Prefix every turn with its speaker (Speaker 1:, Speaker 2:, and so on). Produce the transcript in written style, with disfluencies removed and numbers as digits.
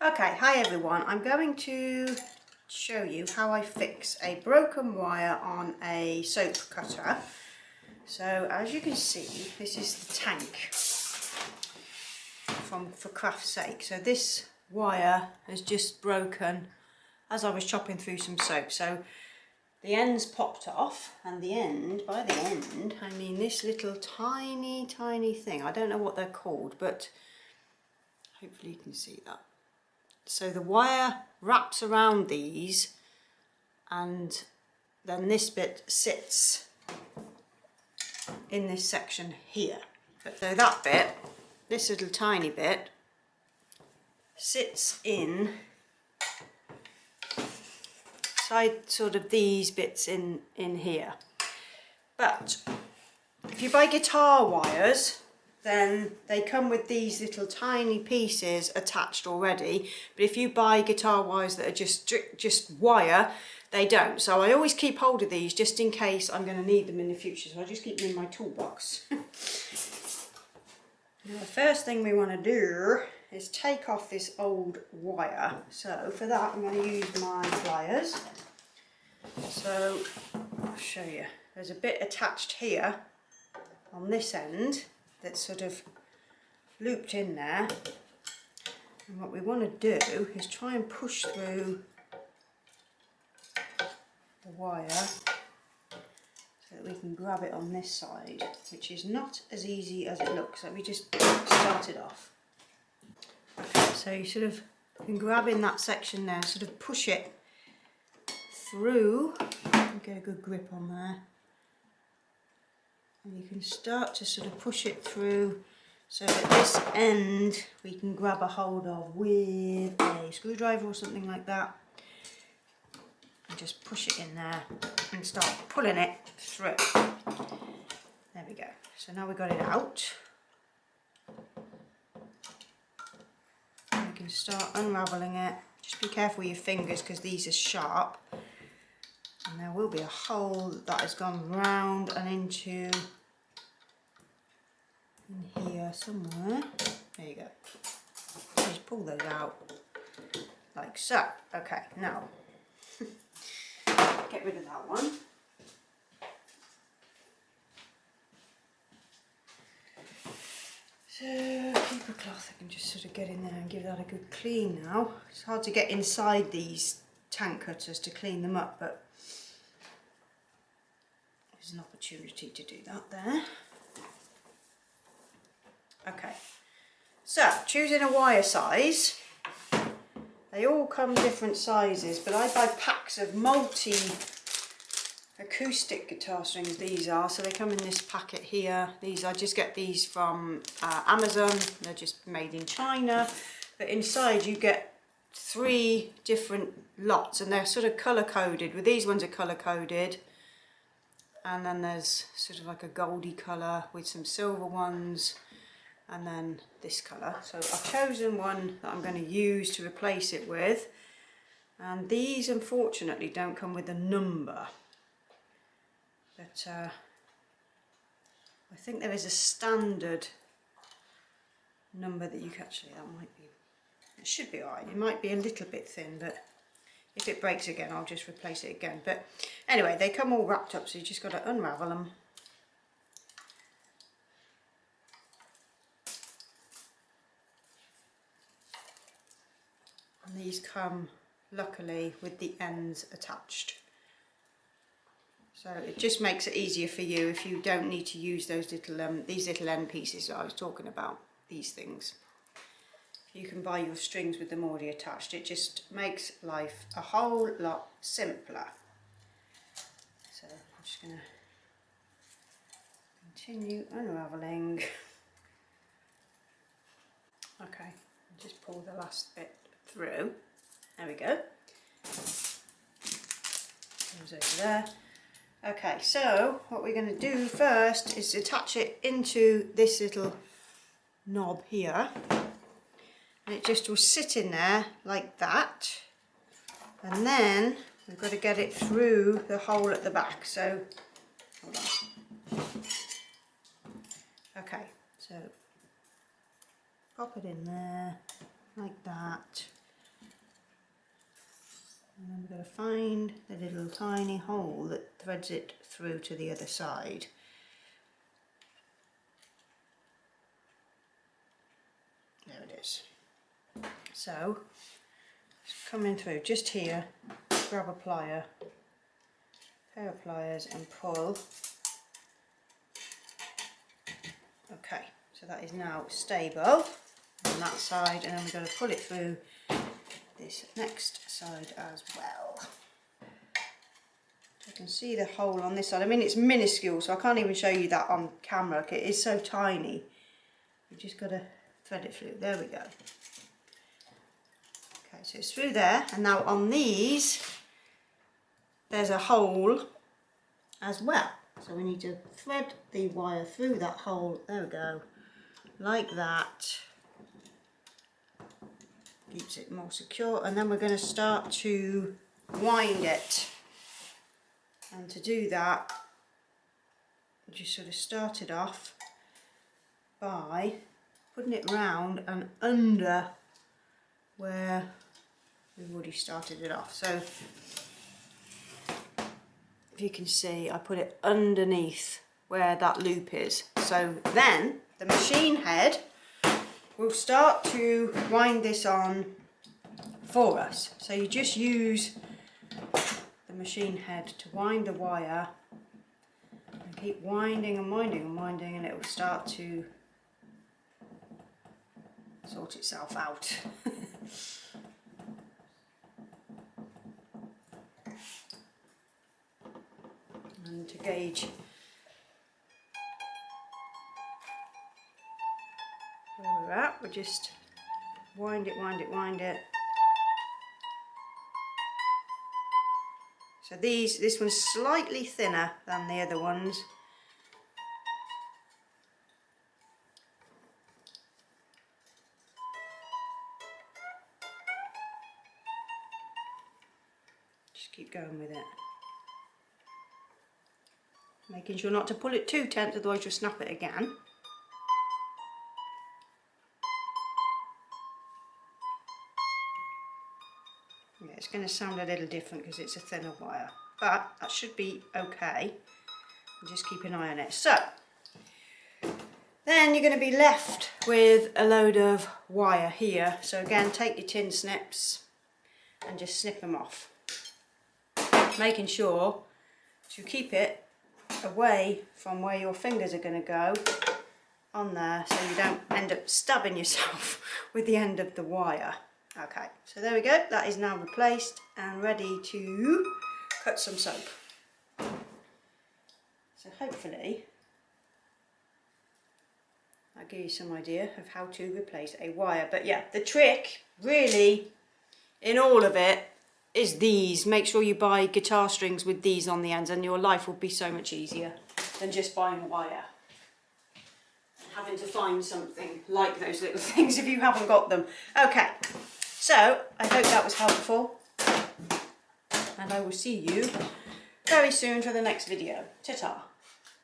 Speaker 1: Okay, hi everyone. I'm going to show you how I fix a broken wire on a soap cutter. So as you can see, this is the tank for craft's sake. So this wire has just broken as I was chopping through some soap. So the end's popped off, and by the end, I mean this little tiny thing. I don't know what they're called, but hopefully you can see that. So the wire wraps around these, and then this bit sits in this section here. So that bit, this little tiny bit, sits in side sort of these bits in here. But if you buy guitar wires, then they come with these little tiny pieces attached already. But if you buy guitar wires that are just wire, they don't. So I always keep hold of these just in case I'm going to need them in the future. So I just keep them in my toolbox. Now the first thing we want to do is take off this old wire. So for that I'm going to use my pliers. So I'll show you. There's a bit attached here on this end that's sort of looped in there, and what we want to do is try and push through the wire so that we can grab it on this side, which is not as easy as it looks. Let me just start it off. Okay, so you sort of can grab in that section there, sort of push it through and get a good grip on there. And you can start to sort of push it through so that this end we can grab a hold of with a screwdriver or something like that, and just push it in there and start pulling it through. There we go. So now we've got it out. And you can start unravelling it. Just be careful with your fingers because these are sharp. And there will be a hole that has gone round and into in here somewhere. There you go. Just pull those out like so. Okay, now get rid of that one. So paper cloth, I can just sort of get in there and give that a good clean now. It's hard to get inside these tank cutters to clean them up, but there's an opportunity to do that there. Okay, so choosing a wire size. They all come different sizes, but I buy packs of multi-acoustic guitar strings, these are, so they come in this packet here. These, I just get these from Amazon, they're just made in China, but inside you get 3 different lots, and they're sort of colour coded. With these ones are colour coded, and then there's sort of like a goldy colour with some silver ones, and then this colour. So I've chosen one that I'm going to use to replace it with, and these unfortunately don't come with a number, but I think there is a standard number that you can actually, that might be, it should be alright. It might be a little bit thin, but if it breaks again I'll just replace it again. But anyway, they come all wrapped up, so you just got to unravel them. And these come luckily with the ends attached, so it just makes it easier for you if you don't need to use those little these little end pieces that I was talking about. These things, you can buy your strings with them already attached. It just makes life a whole lot simpler. So I'm just going to continue unravelling. Okay, just pull the last bit through. There we go. Goes over there. Okay, so what we're going to do first is attach it into this little knob here, and it just will sit in there like that, and then we've got to get it through the hole at the back. So hold on. Okay, so pop it in there like that. got to find the little tiny hole that threads it through to the other side. There it is. So, it's coming through just here, grab a plier, pair of pliers and pull. Okay, so that is now stable on that side, and then we're going to pull it through this next side as well. So you can see the hole on this side. I mean, it's minuscule, so I can't even show you that on camera. It is so tiny. You've just got to thread it through. There we go. Okay, so it's through there, and now on these there's a hole as well. So we need to thread the wire through that hole. There we go, like that. Keeps it more secure, and then we're going to start to wind it. And to do that, we just sort of started off by putting it round and under where we've already started it off. So if you can see, I put it underneath where that loop is. So then the machine head will start to wind this on for us. So you just use the machine head to wind the wire and keep winding and winding and winding, and it will start to sort itself out. And to gauge where we're at, we just wind it, wind it, wind it. So this one's slightly thinner than the other ones. Just keep going with it. Making sure not to pull it too tense, otherwise you'll snap it again. Yeah, it's going to sound a little different because it's a thinner wire, but that should be okay. Just keep an eye on it. So, then you're going to be left with a load of wire here. So again, take your tin snips and just snip them off. Making sure to keep it away from where your fingers are going to go on there, so you don't end up stabbing yourself with the end of the wire. Okay, so there we go, that is now replaced and ready to cut some soap. So hopefully I'll give you some idea of how to replace a wire. But yeah, the trick really in all of it is these. Make sure you buy guitar strings with these on the ends, and your life will be so much easier than just buying wire and having to find something like those little things if you haven't got them. Okay, so I hope that was helpful, and I will see you very soon for the next video. Ta-ta.